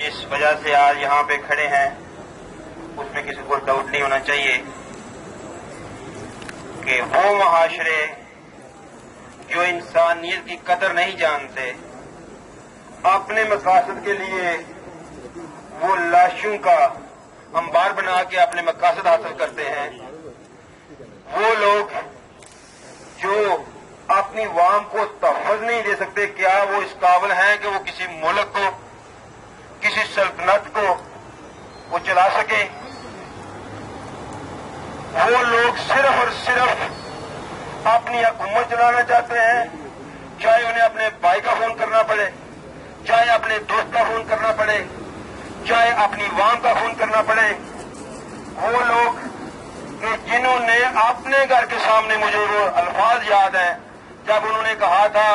جس وجہ سے آج یہاں پہ کھڑے ہیں اس میں کسی کو ڈاؤٹ نہیں ہونا چاہیے کہ وہ معاشرے جو انسانیت کی قدر نہیں جانتے، اپنے مقاصد کے لیے وہ لاشوں کا انبار بنا کے اپنے مقاصد حاصل کرتے ہیں، وہ لوگ جو اپنی عوام کو تحفظ نہیں دے سکتے، کیا وہ اس قابل ہیں کہ وہ کسی ملک کو، کسی سلطنت کو وہ چلا سکیں؟ وہ لوگ صرف اور صرف اپنی حکومت چلانا چاہتے ہیں، چاہے انہیں اپنے بھائی کا فون کرنا پڑے، چاہے اپنے دوست کا فون کرنا پڑے، چاہے اپنی عوام کا فون کرنا پڑے۔ وہ لوگ کہ جنہوں نے اپنے گھر کے سامنے، مجھے وہ الفاظ یاد ہیں جب انہوں نے کہا تھا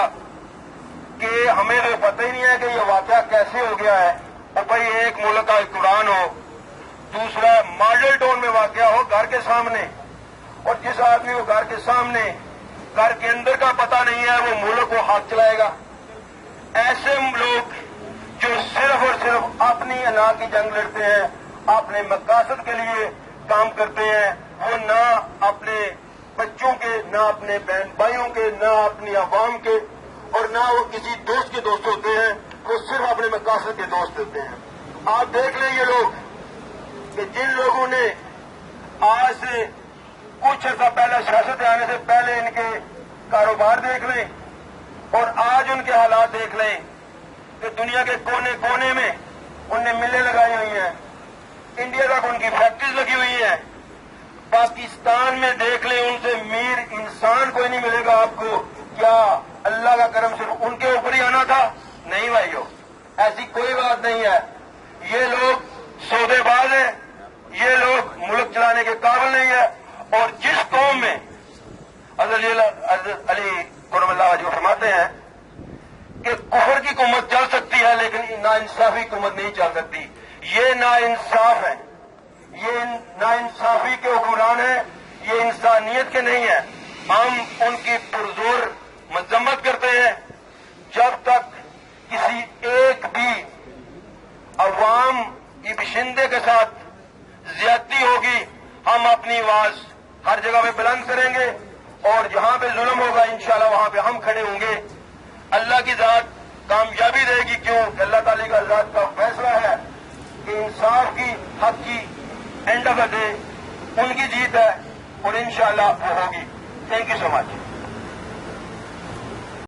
کہ ہمیں تو پتہ ہی نہیں ہے کہ یہ واقعہ کیسے ہو گیا ہے، اور بھائی ایک ملک کا قرآن ہو، دوسرا ماڈل ٹاؤن میں واقعہ ہو گھر کے سامنے، اور جس آدمی کو گھر کے سامنے گھر کے اندر کا پتہ نہیں ہے وہ ملک کو ہاتھ چلائے گا۔ ایسے لوگ جو صرف اور صرف اپنی انا کی جنگ لڑتے ہیں، اپنے مقاصد کے لیے کام کرتے ہیں، وہ نہ اپنے بچوں کے، نہ اپنے بہن بھائیوں کے، نہ اپنی عوام کے، اور نہ وہ کسی دوست کے دوست ہوتے ہیں، وہ صرف اپنے مقاصد کے دوست ہوتے ہیں۔ آپ دیکھ لیں یہ لوگ کہ جن لوگوں نے آج سے کچھ عرصہ پہلے سیاست میں آنے سے پہلے ان کے کاروبار دیکھ لیں اور آج ان کے حالات دیکھ لیں کہ دنیا کے کونے کونے میں ان نے ملیں لگائی ہوئی ہیں، انڈیا تک ان کی فیکٹریز لگی ہوئی ہیں۔ پاکستان میں دیکھ لیں ان سے میر انسان کوئی نہیں ملے گا آپ کو۔ کیا اللہ کا کرم صرف ان کے اوپر ہی آنا تھا؟ نہیں بھائیو، ایسی کوئی بات نہیں ہے۔ یہ لوگ سودے باز ہیں، یہ لوگ ملک چلانے کے قابل نہیں ہے۔ اور جس قوم میں حضرت علی کرم اللہ جو فرماتے ہیں کہ کفر کی حکومت چل سکتی ہے لیکن ناانصافی حکومت نہیں چل سکتی، یہ ناانصاف ہے، یہ ناانصافی کے حکمران ہیں، یہ انسانیت کے نہیں ہیں۔ ہم ان کی پرزور مذمت کرتے ہیں۔ جب تک کسی ایک بھی عوام کی باشندے کے ساتھ زیادتی ہوگی، ہم اپنی آواز ہر جگہ پہ بلند کریں گے، اور جہاں پہ ظلم ہوگا انشاءاللہ وہاں پہ ہم کھڑے ہوں گے۔ اللہ کی ذات کامیابی دے گی، کیوں کہ اللہ تعالی کا ذات کا فیصلہ ہے کہ انصاف کی، حق کی اینڈ آف دا ڈے ان کی جیت ہے، اور انشاءاللہ وہ ہوگی۔ Thank you so much.